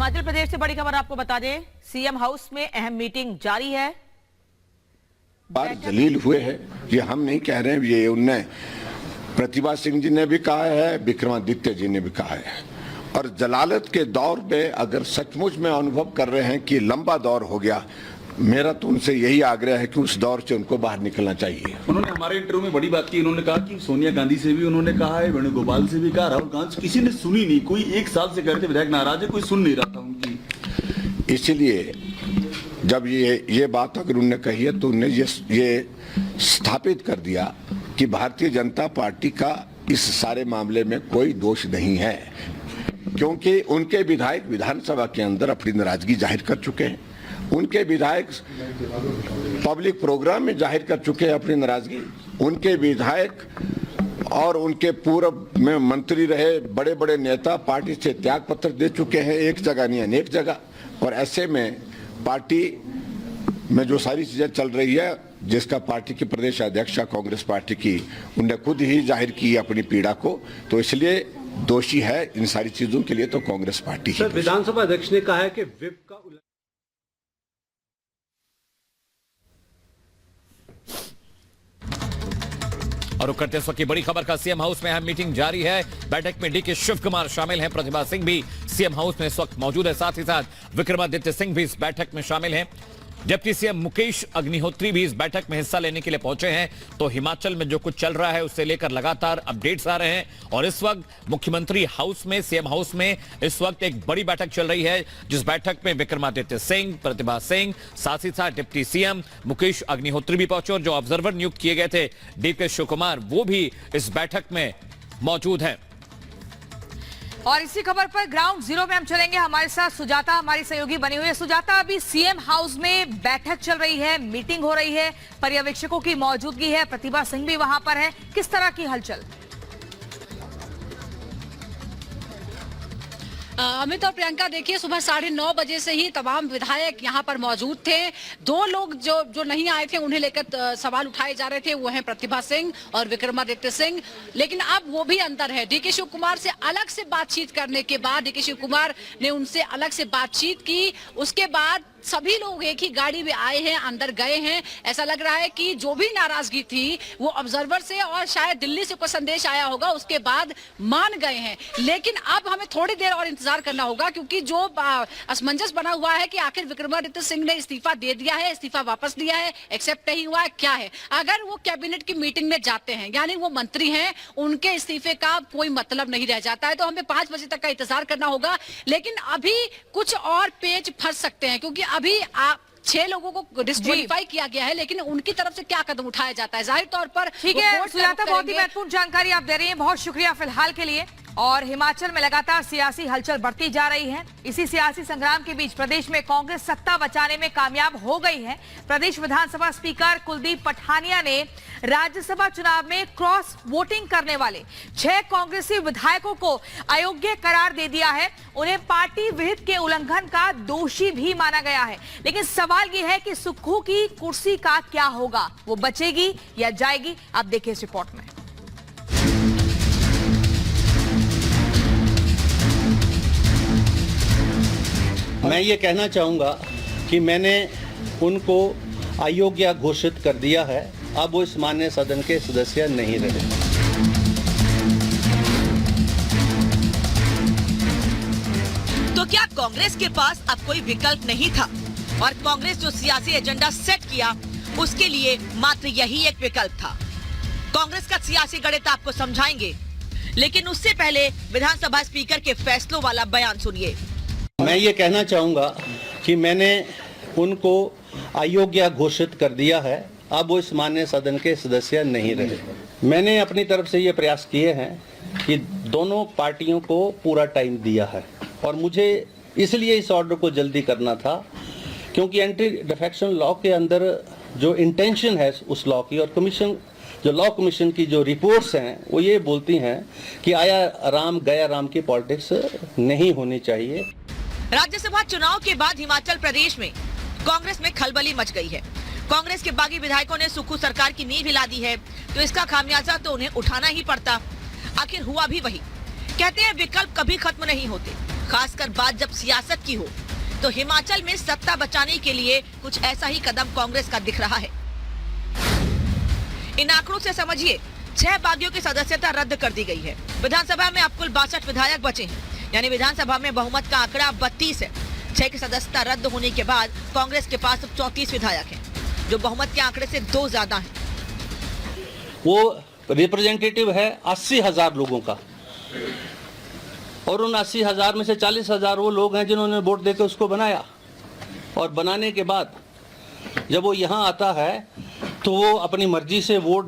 हिमाचल प्रदेश से बड़ी खबर आपको बता दें, सीएम हाउस में अहम मीटिंग जारी है। बार जलील हुए हैं, ये हम नहीं कह रहे हैं, ये उनने प्रतिभा सिंह जी ने भी कहा है, विक्रमादित्य जी ने भी कहा है। और जलालत के दौर में अगर सचमुच में अनुभव कर रहे हैं कि लंबा दौर हो गया, मेरा तो उनसे यही आग्रह है कि उस दौर से उनको बाहर निकलना चाहिए। उन्होंने हमारे इंटरव्यू में बड़ी बात की, उन्होंने कहा कि सोनिया गांधी से भी उन्होंने कहा है, वेणुगोपाल से भी कहा, राहुल गांधी किसी ने सुनी नहीं। कोई 1 साल से कहते विधायक नाराज है, कोई सुन नहीं रहा था उनकी। इसलिए जब ये बात अगर उन्होंने कही है तो उन्होंने ये स्थापित कर दिया कि भारतीय जनता पार्टी का इस सारे मामले में कोई दोष नहीं है, क्योंकि उनके विधायक विधानसभा के अंदर अपनी नाराजगी जाहिर कर चुके हैं, उनके विधायक पब्लिक प्रोग्राम में जाहिर कर चुके हैं अपनी नाराजगी, उनके विधायक और उनके पूर्व में मंत्री रहे बड़े बड़े नेता पार्टी से त्याग पत्र दे चुके हैं, एक जगह नहीं अनेक जगह। और ऐसे में पार्टी में जो सारी चीजें चल रही है, जिसका पार्टी की प्रदेश अध्यक्ष कांग्रेस पार्टी की, उन्हें खुद ही जाहिर की अपनी पीड़ा को, तो इसलिए दोषी है इन सारी चीजों के लिए तो कांग्रेस पार्टी ही। विधानसभा अध्यक्ष ने कहा है कि व्हिप का और करते इस वक्त की बड़ी खबर का सीएम हाउस में अहम मीटिंग जारी है। बैठक में डीके शिव कुमार शामिल हैं, प्रतिभा सिंह भी सीएम हाउस में इस वक्त मौजूद है, साथ ही साथ विक्रमादित्य सिंह भी इस बैठक में शामिल हैं। डिप्टी सीएम मुकेश अग्निहोत्री भी इस बैठक में हिस्सा लेने के लिए पहुंचे हैं। तो हिमाचल में जो कुछ चल रहा है उससे लेकर लगातार अपडेट्स आ रहे हैं और इस वक्त मुख्यमंत्री हाउस में, सीएम हाउस में इस वक्त एक बड़ी बैठक चल रही है, जिस बैठक में विक्रमादित्य सिंह, प्रतिभा सिंह, साथ ही साथ डिप्टी सीएम मुकेश अग्निहोत्री भी पहुंचे और जो ऑब्जर्वर नियुक्त किए गए थे डीके शिव कुमार, वो भी इस बैठक में मौजूद हैं। और इसी खबर पर ग्राउंड जीरो में हम चलेंगे, हमारे साथ सुजाता हमारी सहयोगी बनी हुई है। सुजाता, अभी सीएम हाउस में बैठक चल रही है, मीटिंग हो रही है, पर्यवेक्षकों की मौजूदगी है, प्रतिभा सिंह भी वहां पर है, किस तरह की हलचल? अमित और प्रियंका, देखिए सुबह 9:30 बजे से ही तमाम विधायक यहाँ पर मौजूद थे। 2 लोग जो नहीं आए थे उन्हें लेकर सवाल उठाए जा रहे थे, वो हैं प्रतिभा सिंह और विक्रमादित्य सिंह, लेकिन अब वो भी अंदर है। डीके शिव कुमार से अलग से बातचीत करने के बाद डीके शिव कुमार ने उनसे अलग से बातचीत की, उसके बाद सभी लोग एक ही गाड़ी में आए हैं, अंदर गए हैं। ऐसा लग रहा है कि जो भी नाराजगी थी वो ऑब्जर्वर से और शायद दिल्ली से कोई संदेश आया होगा, उसके बाद मान गए हैं। लेकिन अब हमें थोड़ी देर और इंतजार करना होगा, क्योंकि जो असमंजस बना हुआ है कि आखिर विक्रमादित्य सिंह ने इस्तीफा दे दिया है, इस्तीफा वापस लिया है, एक्सेप्ट नहीं हुआ है, क्या है। अगर वो कैबिनेट की मीटिंग में जाते हैं, यानी वो मंत्री हैं, उनके इस्तीफे का कोई मतलब नहीं रह जाता है, तो हमें 5 बजे तक का इंतजार करना होगा। लेकिन अभी कुछ और पेच फंस सकते हैं, क्योंकि अभी 6 लोगों को डिस्क्वालीफाई किया गया है, लेकिन उनकी तरफ से क्या कदम उठाया जाता है, जाहिर तौर पर। ठीक है सुजाता, बहुत ही महत्वपूर्ण जानकारी आप दे रही हैं, बहुत शुक्रिया फिलहाल के लिए। और हिमाचल में लगातार सियासी हलचल बढ़ती जा रही है। इसी सियासी संग्राम के बीच प्रदेश में कांग्रेस सत्ता बचाने में कामयाब हो गई है। प्रदेश विधानसभा स्पीकर कुलदीप पठानिया ने राज्यसभा चुनाव में क्रॉस वोटिंग करने वाले 6 कांग्रेसी विधायकों को अयोग्य करार दे दिया है। उन्हें पार्टी विहित के उल्लंघन का दोषी भी माना गया है। लेकिन सवाल यह है कि सुक्खू की कुर्सी का क्या होगा, वो बचेगी या जाएगी? आप देखिए इस रिपोर्ट में। मैं ये कहना चाहूँगा कि मैंने उनको अयोग्य घोषित कर दिया है, अब वो इस माननीय सदन के सदस्य नहीं रहे। तो क्या कांग्रेस के पास अब कोई विकल्प नहीं था और कांग्रेस जो सियासी एजेंडा सेट किया उसके लिए मात्र यही एक विकल्प था? कांग्रेस का सियासी गणित आपको समझाएंगे, लेकिन उससे पहले विधानसभा स्पीकर के फैसलों वाला बयान सुनिए। मैं ये कहना चाहूँगा कि मैंने उनको अयोग्य घोषित कर दिया है, अब वो इस माननीय सदन के सदस्य नहीं रहे। मैंने अपनी तरफ से ये प्रयास किए हैं कि दोनों पार्टियों को पूरा टाइम दिया है और मुझे इसलिए इस ऑर्डर को जल्दी करना था, क्योंकि एंटी डिफेक्शन लॉ के अंदर जो इंटेंशन है उस लॉ की, और कमीशन जो लॉ कमीशन की जो रिपोर्ट्स हैं वो ये बोलती हैं कि आया राम गया राम की पॉलिटिक्स नहीं होनी चाहिए। राज्यसभा चुनाव के बाद हिमाचल प्रदेश में कांग्रेस में खलबली मच गई है। कांग्रेस के बागी विधायकों ने सुक्खू सरकार की नींव हिला दी है, तो इसका खामियाजा तो उन्हें उठाना ही पड़ता। आखिर हुआ भी वही। कहते हैं विकल्प कभी खत्म नहीं होते, खासकर बात जब सियासत की हो तो हिमाचल में सत्ता बचाने के लिए कुछ ऐसा ही कदम कांग्रेस का दिख रहा है। इन आंकड़ों से समझिए 6 बागियों की सदस्यता रद्द कर दी गई है। विधानसभा में अब कुल 62 विधायक बचे हैं, यानी विधानसभा में बहुमत का आंकड़ा 32 है। 6 की सदस्यता रद्द होने के बाद कांग्रेस के पास अब 34 विधायक हैं, जो बहुमत के आंकड़े से 2 ज्यादा हैं। वो रिप्रेजेंटेटिव है 80,000 लोगों का, और उन 80,000 में से 40,000 वो लोग हैं जिन्होंने वोट देकर उसको बनाया, और बनाने के बाद जब वो यहाँ आता है तो वो अपनी मर्जी से वोट